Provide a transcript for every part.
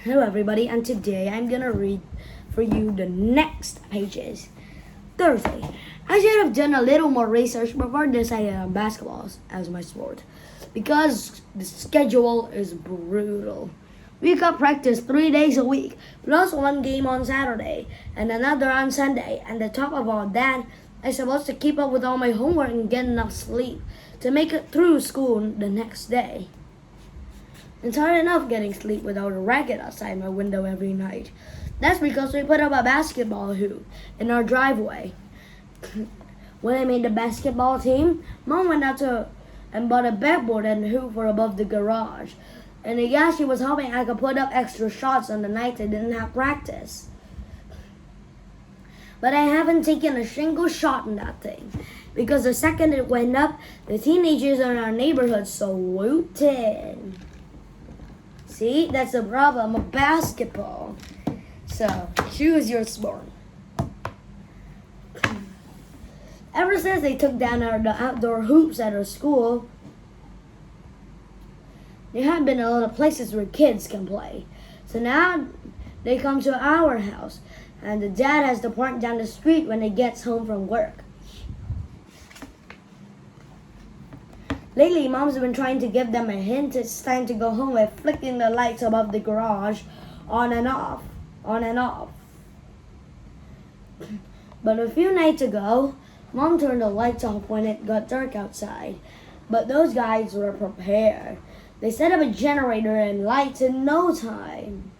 Hello everybody, and today I'm gonna read for you the next pages. Thursday. I should have done a little more research before deciding on basketball as my sport, because the schedule is brutal. We got practice 3 days a week, plus one game on Saturday and another on Sunday, and the top of all that, I'm supposed to keep up with all my homework and get enough sleep to make it through school the next day. It's hard enough getting sleep without a racket outside my window every night. That's because we put up a basketball hoop in our driveway. When I made the basketball team, Mom went out and bought a backboard and hoop for above the garage. And I guess she was hoping I could put up extra shots on the nights I didn't have practice. But I haven't taken a single shot in that thing, because the second it went up, the teenagers in our neighborhood saluted. See, that's the problem of basketball. So, choose your sport. Ever since they took down the outdoor hoops at our school, there have been a lot of places where kids can play. So now they come to our house, and the dad has to park down the street when he gets home from work. Lately, Mom's been trying to give them a hint it's time to go home by flicking the lights above the garage on and off. But a few nights ago, Mom turned the lights off when it got dark outside. But those guys were prepared. They set up a generator and lights in no time.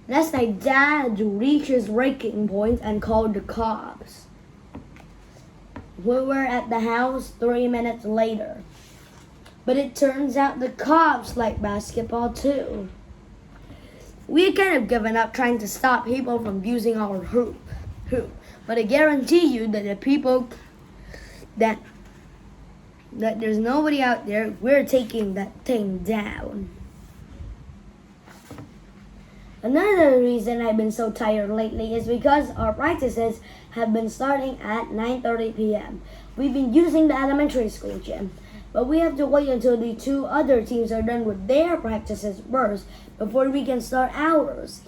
Last night, Dad reached his breaking point and called the cops. We were at the house 3 minutes later. But it turns out the cops like basketball too. We had kind of given up trying to stop people from using our hoop. But I guarantee you that the people that there's nobody out there, we're taking that thing down. Another reason I've been so tired lately is because our practices have been starting at 9:30 p.m. We've been using the elementary school gym, but we have to wait until the two other teams are done with their practices first before we can start ours.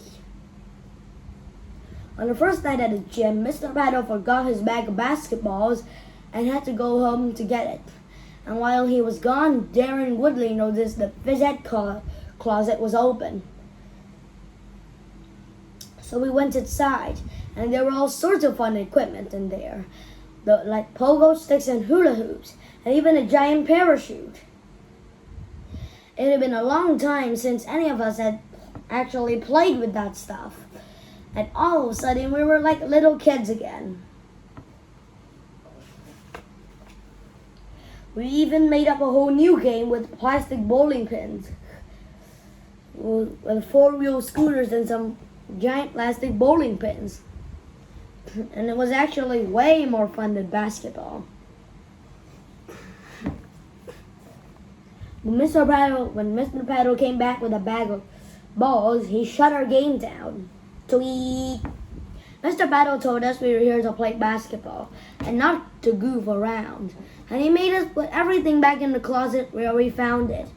On the first night at the gym, Mr. Paddle forgot his bag of basketballs and had to go home to get it. And while he was gone, Darren Woodley noticed the phys ed closet was open. So we went inside, and there were all sorts of fun equipment in there, like pogo sticks and hula hoops, and even a giant parachute. It had been a long time since any of us had actually played with that stuff, and all of a sudden we were like little kids again. We even made up a whole new game with plastic bowling pins, with four-wheel scooters and some giant plastic bowling pins. And it was actually way more fun than basketball. When Mr. Paddle came back with a bag of balls, he shut our game down. Tweet. Mr. Paddle told us we were here to play basketball and not to goof around. And he made us put everything back in the closet where we found it.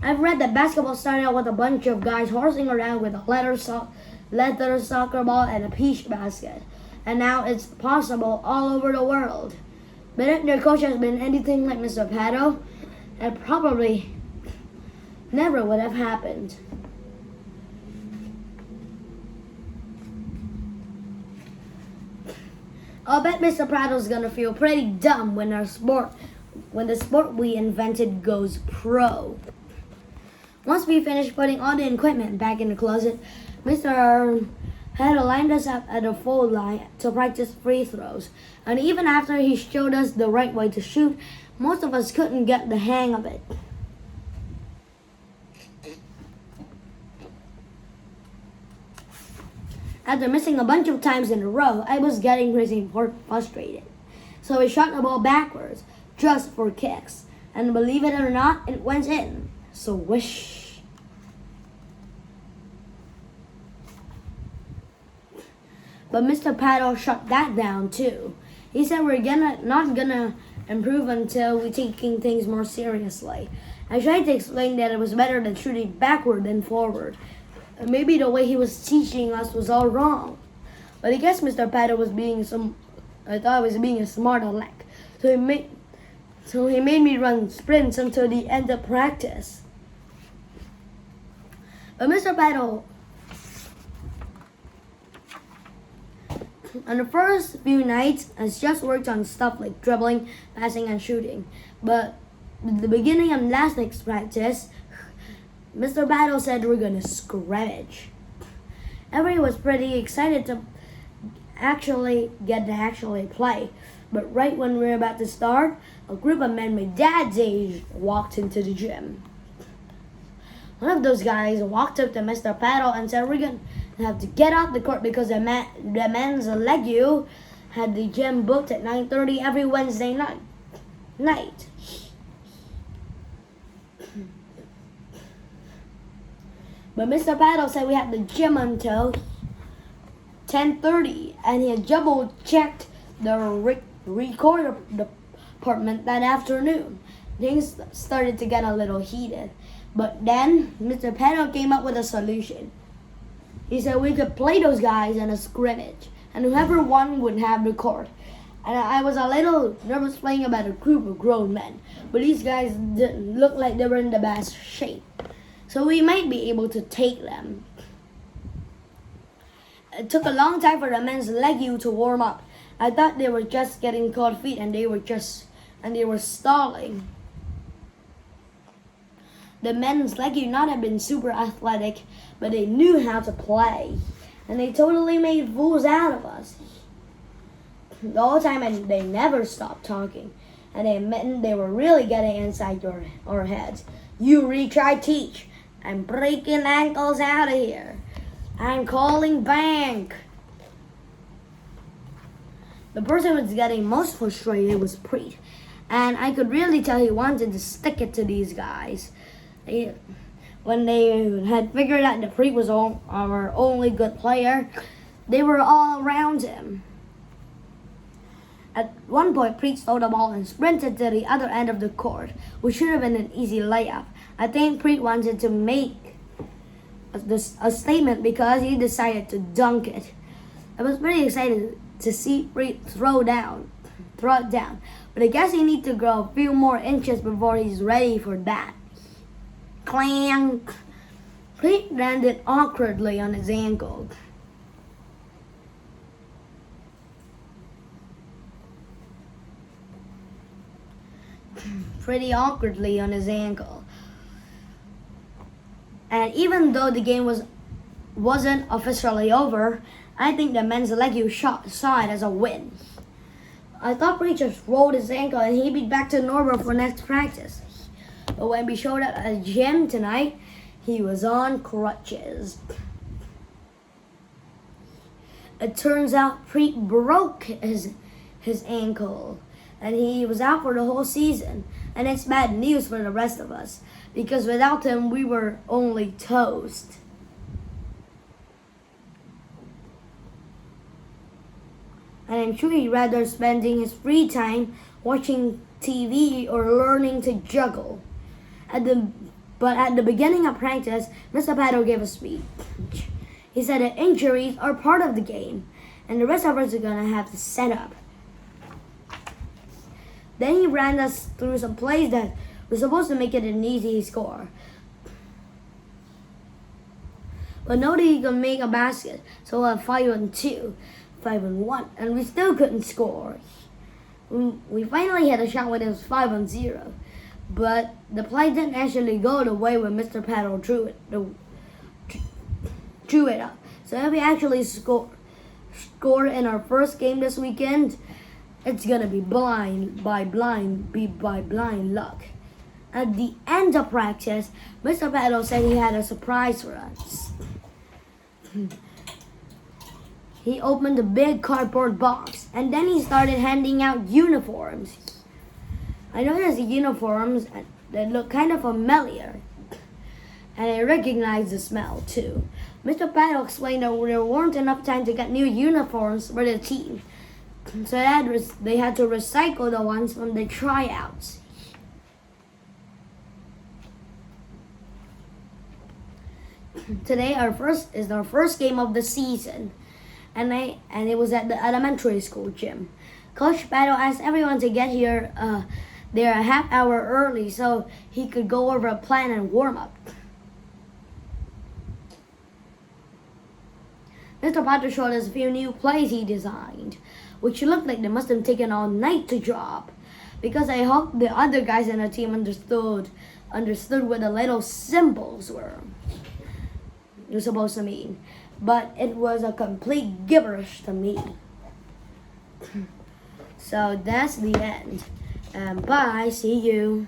I've read that basketball started out with a bunch of guys horsing around with a leather soccer ball and a peach basket. And now it's possible all over the world. But if their coach has been anything like Mr. Paddle, it probably never would have happened. I'll bet Mr. Prattle's gonna feel pretty dumb when the sport we invented goes pro. Once we finish putting all the equipment back in the closet, Mr. Praddle lined us up at a full line to practice free throws. And even after he showed us the right way to shoot, most of us couldn't get the hang of it. After missing a bunch of times in a row, I was getting pretty frustrated. So I shot the ball backwards, just for kicks. And believe it or not, it went in. So whoosh. But Mr. Paddle shut that down too. He said we're not gonna improve until we're taking things more seriously. I tried to explain that it was better than shooting backward than forward. Maybe the way he was teaching us was all wrong. But I guess Mr. Pato was being I thought he was being a smart aleck. So he made me run sprints until the end of practice. But Mr. Pato, on the first few nights, has just worked on stuff like dribbling, passing, and shooting. But at the beginning of last week's practice, Mr. Battle said we're gonna scrimmage. Everyone was pretty excited to actually play. But right when we were about to start, a group of men my dad's age walked into the gym. One of those guys walked up to Mr. Paddle and said, "We're gonna have to get off the court because the men's Legu had the gym booked at 9:30 every Wednesday night." But Mr. Paddle said we had the gym until 10:30, and he had double checked the record department that afternoon. Things started to get a little heated. But then Mr. Paddle came up with a solution. He said we could play those guys in a scrimmage, and whoever won would have the court. And I was a little nervous playing about a group of grown men, but these guys didn't look like they were in the best shape. So we might be able to take them. It took a long time for the men's Legu to warm up. I thought they were just getting cold feet and they were stalling. The men's Legu not have been super athletic, but they knew how to play. And they totally made fools out of us. The whole time, and they never stopped talking. And they meant they were really getting inside our heads. "You retry teach. I'm breaking ankles out of here. I'm calling bank." The person who was getting most frustrated was Preet. And I could really tell he wanted to stick it to these guys. When they had figured out that Preet was our only good player, they were all around him. At one point, Preet stole the ball and sprinted to the other end of the court, which should have been an easy layup. I think Preet wanted to make a statement because he decided to dunk it. I was pretty excited to see Preet throw it down. But I guess he needs to grow a few more inches before he's ready for that. Clang! Preet landed awkwardly on his ankle. Pretty awkwardly on his ankle. And even though the game wasn't officially over, I think the men's Legu saw it as a win. I thought Preet just rolled his ankle and he'd be back to normal for next practice. But when we showed up at the gym tonight, he was on crutches. It turns out Preet broke his ankle and he was out for the whole season. And it's bad news for the rest of us because without him, we were only toast. And I'm sure he'd rather spending his free time watching TV or learning to juggle. But at the beginning of practice, Mr. Pato gave a speech. He said that injuries are part of the game, and the rest of us are gonna have to set up. Then he ran us through some plays that were supposed to make it an easy score. But nobody could make a basket, so we're 5-2, 5-1, and we still couldn't score. We finally had a shot when it was 5-0. But the play didn't actually go the way when Mr. Paddle drew it up. So if we actually score in our first game this weekend, it's gonna be blind luck. At the end of practice, Mr. Paddle said he had a surprise for us. He opened a big cardboard box and then he started handing out uniforms. I noticed the uniforms that look kind of familiar, and I recognized the smell too. Mr. Paddle explained that there weren't enough time to get new uniforms for the team, so they had to recycle the ones from the tryouts. Today our first game of the season, and it was at the elementary school gym. Coach Pato asked everyone to get here there a half hour early so he could go over a plan and warm up. Mr. Pato showed us a few new plays he designed, which looked like they must have taken all night to drop. Because I hope the other guys in the team understood what the little symbols were supposed to mean. But it was a complete gibberish to me. So that's the end. Bye. See you.